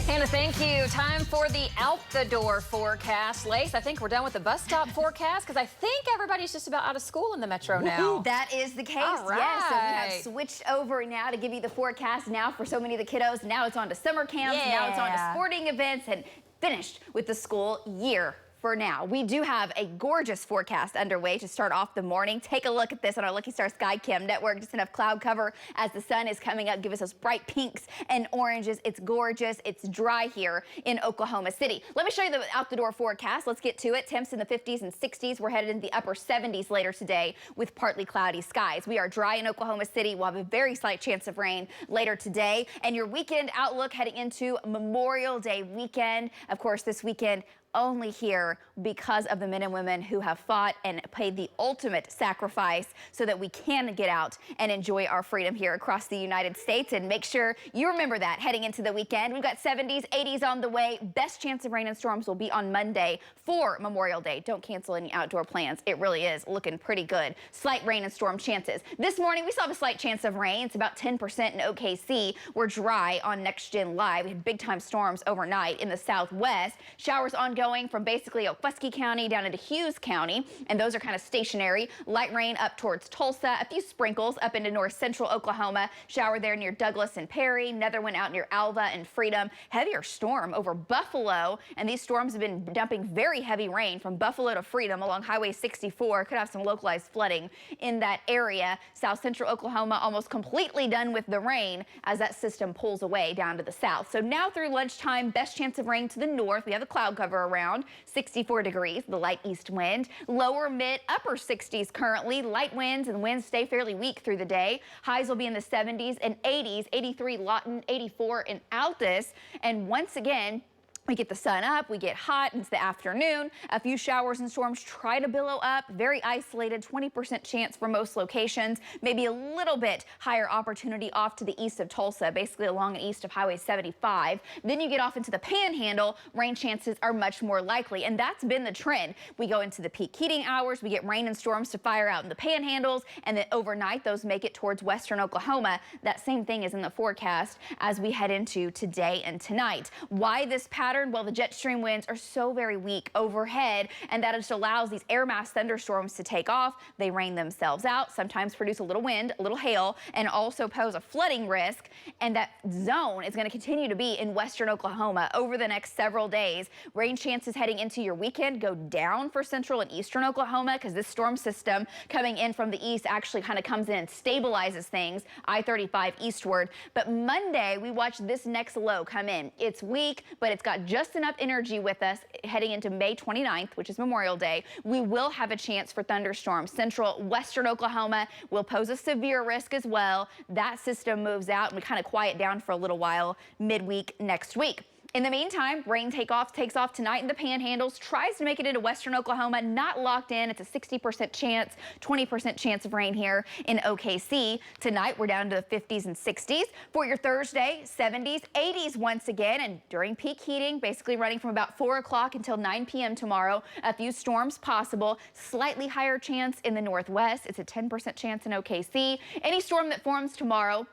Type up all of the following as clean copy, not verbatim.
Hannah, thank you. Time for the out the door forecast. Lace, I think we're done with the bus stop forecast because I think everybody's just about out of school in the metro now. That is the case. All right. Yes, so we have switched over now to give you the forecast now for so many of the kiddos. Now it's on to summer camps. Yeah. Now it's on to sporting events and finished with the school year. For now, we do have a gorgeous forecast underway to start off the morning. Take a look at this on our Lucky Star Sky Cam network. Just enough cloud cover as the sun is coming up. Give us those bright pinks and oranges. It's gorgeous. It's dry here in Oklahoma City. Let me show you the out the door forecast. Let's get to it. Temps in the 50s and 60s. We're headed into the upper 70s later today with partly cloudy skies. We are dry in Oklahoma City. We'll have a very slight chance of rain later today. And your weekend outlook heading into Memorial Day weekend. Of course, this weekend only here because of the men and women who have fought and paid the ultimate sacrifice so that we can get out and enjoy our freedom here across the United States. And make sure you remember that heading into the weekend. We've got 70s, 80s on the way. Best chance of rain and storms will be on Monday for Memorial Day. Don't cancel any outdoor plans. It really is looking pretty good. Slight rain and storm chances. This morning, we still have a slight chance of rain. It's about 10% in OKC. We're dry on Next Gen Live. We had big time storms overnight in the southwest. Showers ongoing from basically Okfuskee County down into Hughes County, and those are kind of stationary. Light rain up towards Tulsa, a few sprinkles up into north central Oklahoma. Shower there near Douglas and Perry. Another one out near Alva and Freedom. Heavier storm over Buffalo, and these storms have been dumping very heavy rain from Buffalo to Freedom along Highway 64. Could have some localized flooding in that area. South central Oklahoma almost completely done with the rain as that system pulls away down to the south. So now through lunchtime, best chance of rain to the north. We have the cloud cover around 64 degrees, the light east wind. Lower mid upper 60s currently. Light winds and winds stay fairly weak through the day. Highs will be in the 70s and 80s, 83 Lawton, 84 in Altus. And once again, we get the sun up, we get hot into the afternoon. A few showers and storms try to billow up. Very isolated, 20% chance for most locations. Maybe a little bit higher opportunity off to the east of Tulsa, basically along and east of Highway 75. Then you get off into the Panhandle, rain chances are much more likely. And that's been the trend. We go into the peak heating hours, we get rain and storms to fire out in the Panhandles, and then overnight those make it towards western Oklahoma. That same thing is in the forecast as we head into today and tonight. Why this pattern? Well, the jet stream winds are so very weak overhead, and that just allows these air mass thunderstorms to take off. They rain themselves out, sometimes produce a little wind, a little hail, and also pose a flooding risk. And that zone is going to continue to be in western Oklahoma over the next several days. Rain chances heading into your weekend go down for central and eastern Oklahoma because this storm system coming in from the east actually kind of comes in and stabilizes things, I-35 eastward. But Monday, we watch this next low come in. It's weak, but it's got just enough energy with us heading into May 29th, which is Memorial Day. We will have a chance for thunderstorms. Central western Oklahoma will pose a severe risk as well. That system moves out and we kind of quiet down for a little while midweek next week. In the meantime, rain takes off tonight in the Panhandles, tries to make it into western Oklahoma, not locked in. It's a 60% chance, 20% chance of rain here in OKC. Tonight, we're down to the 50s and 60s. For your Thursday, 70s, 80s once again, and during peak heating, basically running from about 4 o'clock until 9 p.m. tomorrow. A few storms possible, slightly higher chance in the northwest. It's a 10% chance in OKC. Any storm that forms tomorrow,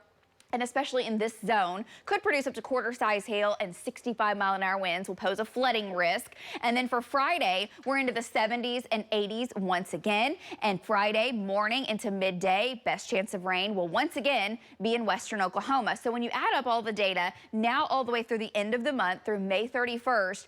and especially in this zone, could produce up to quarter-size hail, and 65-mile-an-hour winds will pose a flooding risk. And then for Friday, we're into the 70s and 80s once again. And Friday morning into midday, best chance of rain will once again be in western Oklahoma. So when you add up all the data, now all the way through the end of the month, through May 31st,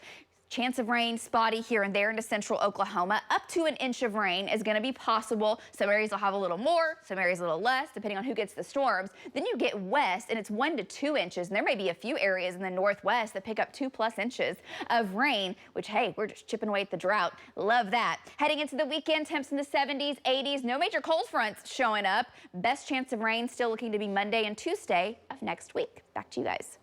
chance of rain spotty here and there into central Oklahoma. Up to an inch of rain is going to be possible. Some areas will have a little more, some areas a little less, depending on who gets the storms. Then you get west, and it's 1 to 2 inches. And there may be a few areas in the northwest that pick up 2+ inches of rain, which, hey, we're just chipping away at the drought. Love that. Heading into the weekend, temps in the 70s, 80s. No major cold fronts showing up. Best chance of rain still looking to be Monday and Tuesday of next week. Back to you guys.